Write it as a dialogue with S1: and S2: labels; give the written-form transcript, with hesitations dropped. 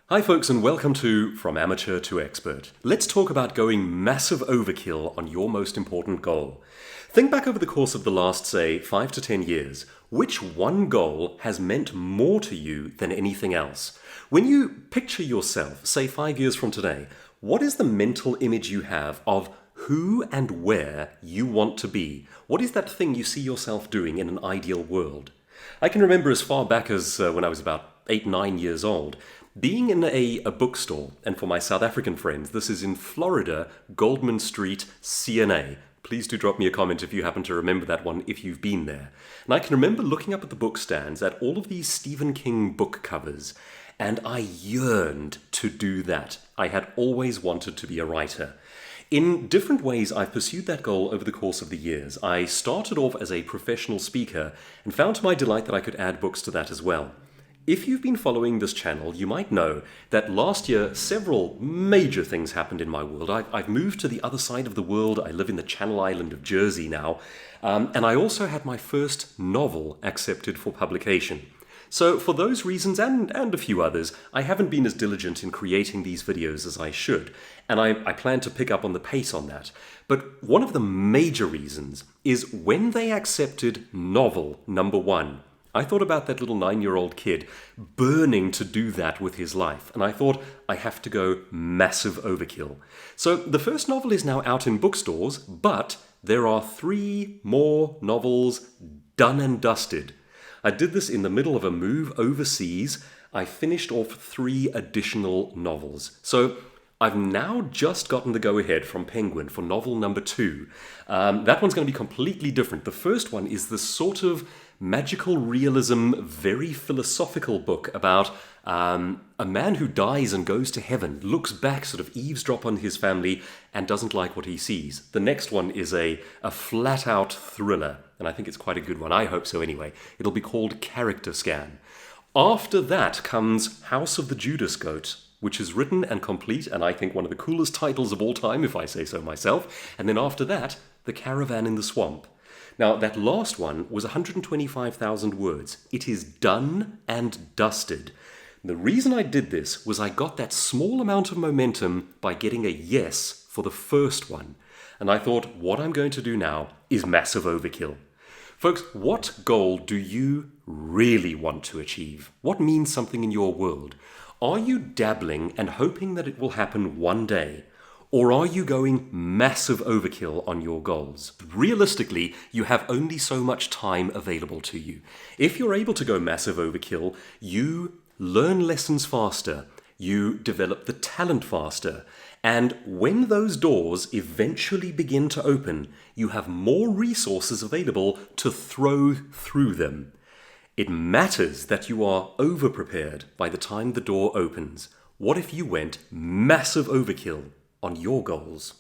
S1: Hi folks, and welcome to From Amateur to Expert. Let's talk about going massive overkill on your most important goal. Think back over the course of the last, say, 5 to 10 years. Which one goal has meant more to you than anything else? When you picture yourself, say 5 years from today, what is the mental image you have of who and where you want to be? What is that thing you see yourself doing in an ideal world? I can remember as far back as when I was about 8, 9 years old, being in a bookstore, and for my South African friends, this is in Florida, Goldman Street, CNA. Please do drop me a comment if you happen to remember that one, if you've been there. And I can remember looking up at the book stands at all of these Stephen King book covers, and I yearned to do that. I had always wanted to be a writer. In different ways, I've pursued that goal over the course of the years. I started off as a professional speaker and found to my delight that I could add books to that as well. If you've been following this channel, you might know that last year several major things happened in my world. I've moved to the other side of the world. I live in the Channel Island of Jersey now. And I also had my first novel accepted for publication. So for those reasons and a few others, I haven't been as diligent in creating these videos as I should. And I plan to pick up on the pace on that. But one of the major reasons is when they accepted novel number 1. I thought about that little 9-year-old kid burning to do that with his life, and I thought, I have to go massive overkill. So the first novel is now out in bookstores, but there are 3 more novels done and dusted. I did this in the middle of a move overseas. I finished off 3 additional novels. So I've now just gotten the go-ahead from Penguin for novel number 2. That one's going to be completely different. The first one is this sort of magical realism, very philosophical book about a man who dies and goes to heaven, looks back, sort of eavesdrop on his family, and doesn't like what he sees. The next one is a flat-out thriller, and I think it's quite a good one. I hope so anyway. It'll be called Character Scan. After that comes House of the Judas Goat, which is written and complete, and I think one of the coolest titles of all time, if I say so myself. And then after that, The Caravan in the Swamp. Now, that last one was 125,000 words. It is done and dusted. The reason I did this was I got that small amount of momentum by getting a yes for the first one. And I thought, what I'm going to do now is massive overkill. Folks, what goal do you really want to achieve? What means something in your world? Are you dabbling and hoping that it will happen one day? Or are you going massive overkill on your goals? Realistically, you have only so much time available to you. If you're able to go massive overkill, you learn lessons faster, you develop the talent faster, and when those doors eventually begin to open, you have more resources available to throw through them. It matters that you are over-prepared by the time the door opens. What if you went massive overkill on your goals?